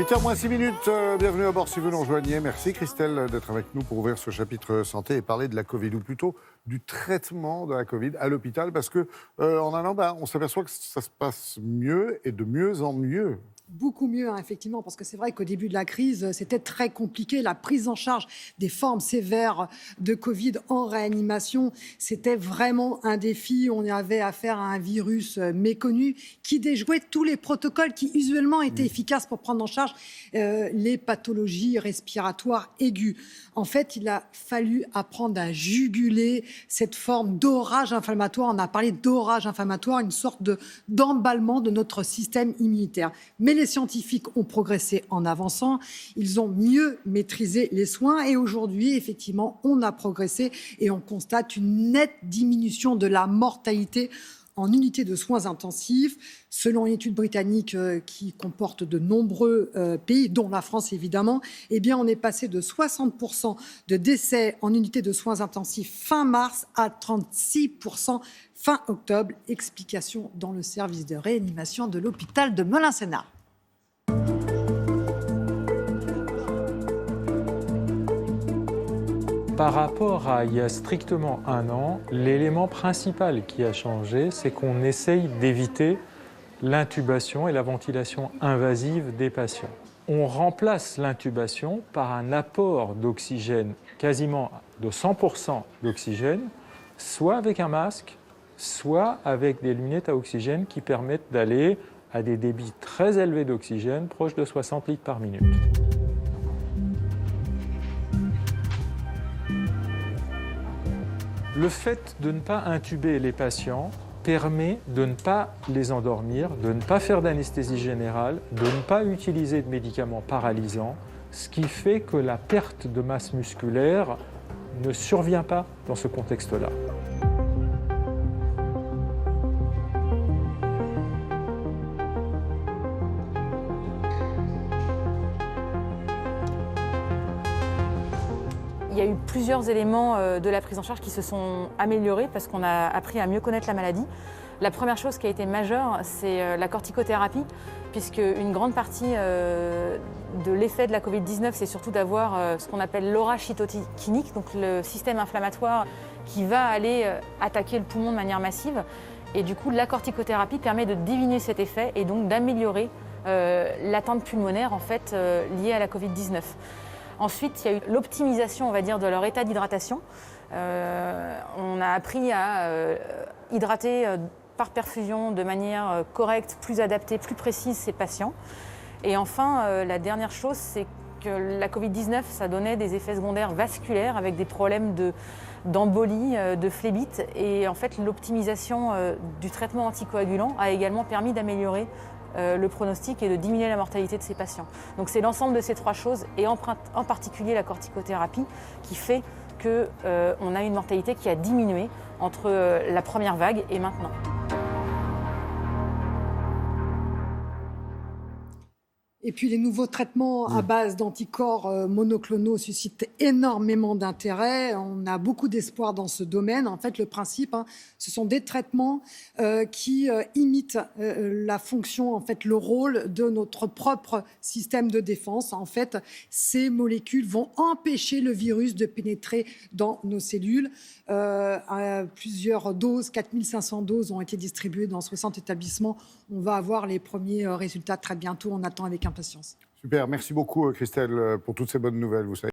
8h moins 6 minutes, bienvenue à bord si vous nous rejoignez. Merci Christelle d'être avec nous pour ouvrir ce chapitre santé et parler de la Covid, ou plutôt du traitement de la Covid à l'hôpital, parce que en allant, on s'aperçoit que ça se passe mieux et de mieux en mieux. Beaucoup mieux, hein, effectivement, parce que c'est vrai qu'au début de la crise, c'était très compliqué. La prise en charge des formes sévères de Covid en réanimation, c'était vraiment un défi. On avait affaire à un virus méconnu qui déjouait tous les protocoles qui, usuellement, étaient efficaces pour prendre en charge les pathologies respiratoires aiguës. En fait, il a fallu apprendre à juguler cette forme d'orage inflammatoire. On a parlé d'orage inflammatoire, une sorte d'emballement de notre système immunitaire. Mais les scientifiques ont progressé en avançant, ils ont mieux maîtrisé les soins et aujourd'hui, effectivement, on a progressé et on constate une nette diminution de la mortalité en unité de soins intensifs. Selon une étude britannique qui comporte de nombreux pays, dont la France évidemment, eh bien, on est passé de 60% de décès en unité de soins intensifs fin mars à 36% fin octobre. Explication dans le service de réanimation de l'hôpital de Melun-Sénart. Par rapport à il y a strictement un an, l'élément principal qui a changé, c'est qu'on essaye d'éviter l'intubation et la ventilation invasive des patients. On remplace l'intubation par un apport d'oxygène, quasiment de 100% d'oxygène, soit avec un masque, soit avec des lunettes à oxygène qui permettent d'aller à des débits très élevés d'oxygène, proches de 60 litres par minute. Le fait de ne pas intuber les patients permet de ne pas les endormir, de ne pas faire d'anesthésie générale, de ne pas utiliser de médicaments paralysants, ce qui fait que la perte de masse musculaire ne survient pas dans ce contexte-là. Il y a eu plusieurs éléments de la prise en charge qui se sont améliorés parce qu'on a appris à mieux connaître la maladie. La première chose qui a été majeure, c'est la corticothérapie, puisque une grande partie de l'effet de la Covid-19, c'est surtout d'avoir ce qu'on appelle l'aura cytokinique, donc le système inflammatoire qui va aller attaquer le poumon de manière massive. Et du coup, la corticothérapie permet de diminuer cet effet et donc d'améliorer l'atteinte pulmonaire en fait, liée à la Covid-19. Ensuite, il y a eu l'optimisation, on va dire, de leur état d'hydratation. On a appris à hydrater par perfusion de manière correcte, plus adaptée, plus précise ces patients. Et enfin, la dernière chose, c'est que la Covid-19, ça donnait des effets secondaires vasculaires avec des problèmes d'embolie, de phlébite. Et en fait, l'optimisation du traitement anticoagulant a également permis d'améliorer le pronostic et de diminuer la mortalité de ces patients. Donc c'est l'ensemble de ces trois choses, et en particulier la corticothérapie, qui fait qu'on a une mortalité qui a diminué entre la première vague et maintenant. Et puis les nouveaux traitements à base d'anticorps monoclonaux suscitent énormément d'intérêt. On a beaucoup d'espoir dans ce domaine. En fait, le principe, ce sont des traitements qui imitent la fonction, en fait, le rôle de notre propre système de défense. En fait, ces molécules vont empêcher le virus de pénétrer dans nos cellules. Plusieurs doses, 4500 doses ont été distribuées dans 60 établissements. On va avoir les premiers résultats très bientôt. On attend avec impatience. Super, merci beaucoup Christelle pour toutes ces bonnes nouvelles. Vous savez.